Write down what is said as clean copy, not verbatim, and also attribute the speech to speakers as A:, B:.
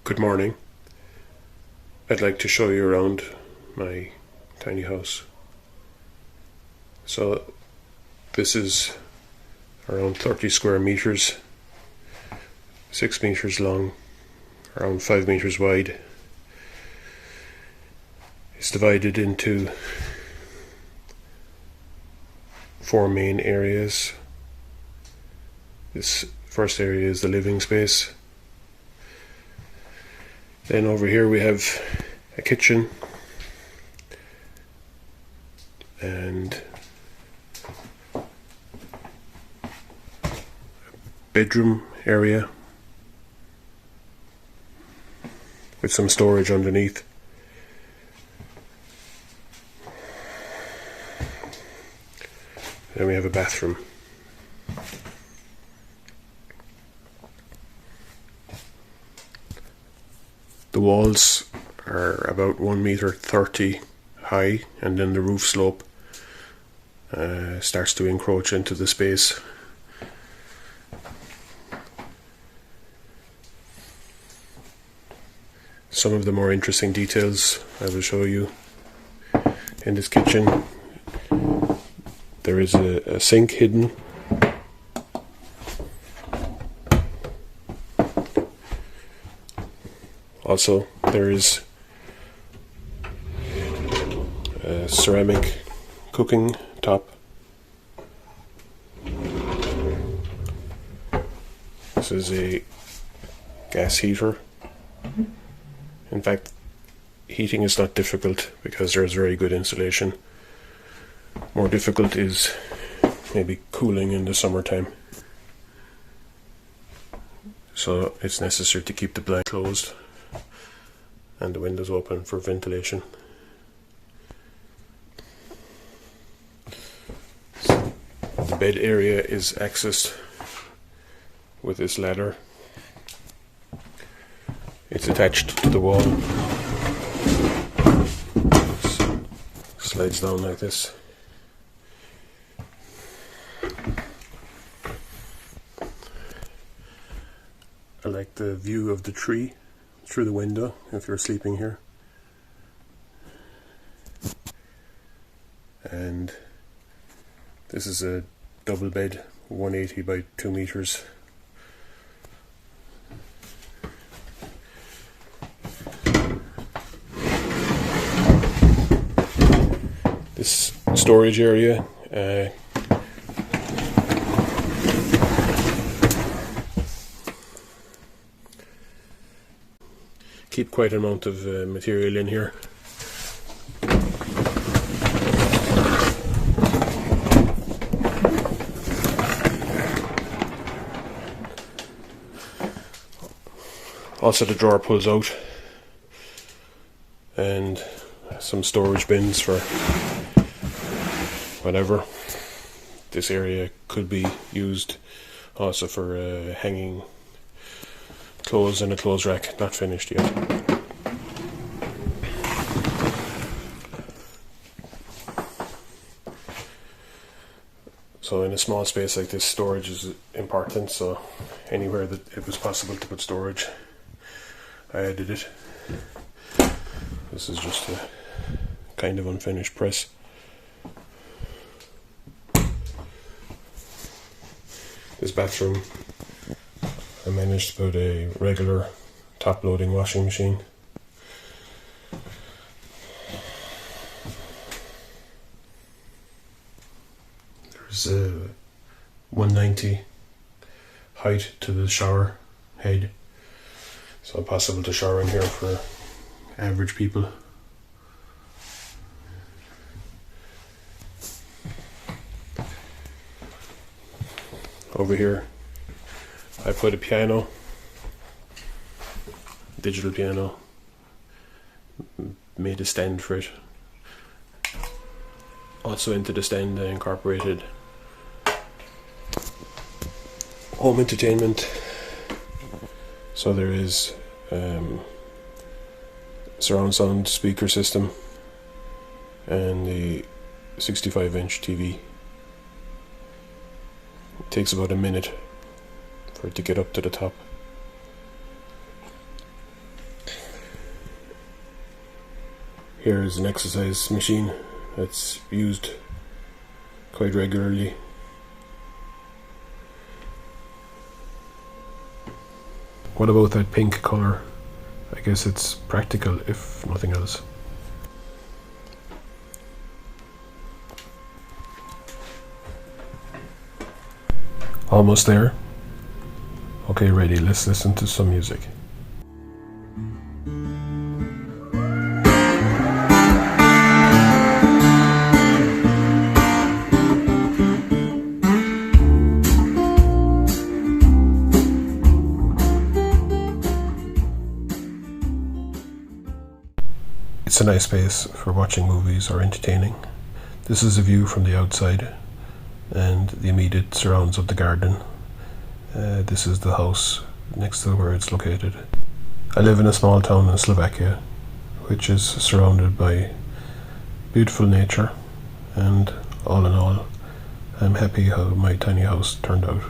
A: Good morning. I'd like to show you around my tiny house. So this is around 30 square meters, 6 meters long, around 5 meters wide. It's divided into 4 main areas. This first area is the living space. Then over here we have a kitchen and a bedroom area with some storage underneath. Then we have a bathroom. The walls are about 1.30 meters high, and then the roof slope starts to encroach into the space. Some of the more interesting details I will show you in this kitchen. There is a sink hidden. Also, there is a ceramic cooking top. This is a gas heater. In fact, heating is not difficult because there is very good insulation. More difficult is maybe cooling in the summertime. So it's necessary to keep the blinds closed and the windows open for ventilation. The bed area is accessed with this ladder. It's attached to the wall. Slides down like this. I like the view of the tree through the window if you're sleeping here. And this is a double bed, 180 by 2 meters. This storage area keep quite an amount of material in here. Also, the drawer pulls out, and some storage bins for whatever. This area could be used also for hanging clothes in a clothes rack, not finished yet. So in a small space like this, storage is important, so anywhere that it was possible to put storage, I added it. This is just a kind of unfinished press. This bathroom, I managed to put a regular top-loading washing machine. There's a 190 height to the shower head, so possible to shower in here for average people. Over here I put a piano, digital piano, made a stand for it. Also into the stand I incorporated home entertainment. So there is surround sound speaker system and the 65-inch TV. It takes about a minute for it to get up to the top. Here is an exercise machine that's used quite regularly. What about that pink colour? I guess it's practical if nothing else. Almost there. Okay, ready, let's listen to some music. It's a nice space for watching movies or entertaining. This is a view from the outside and the immediate surrounds of the garden. This is the house next to where it's located. I live in a small town in Slovakia, which is surrounded by beautiful nature, and all in all, I'm happy how my tiny house turned out.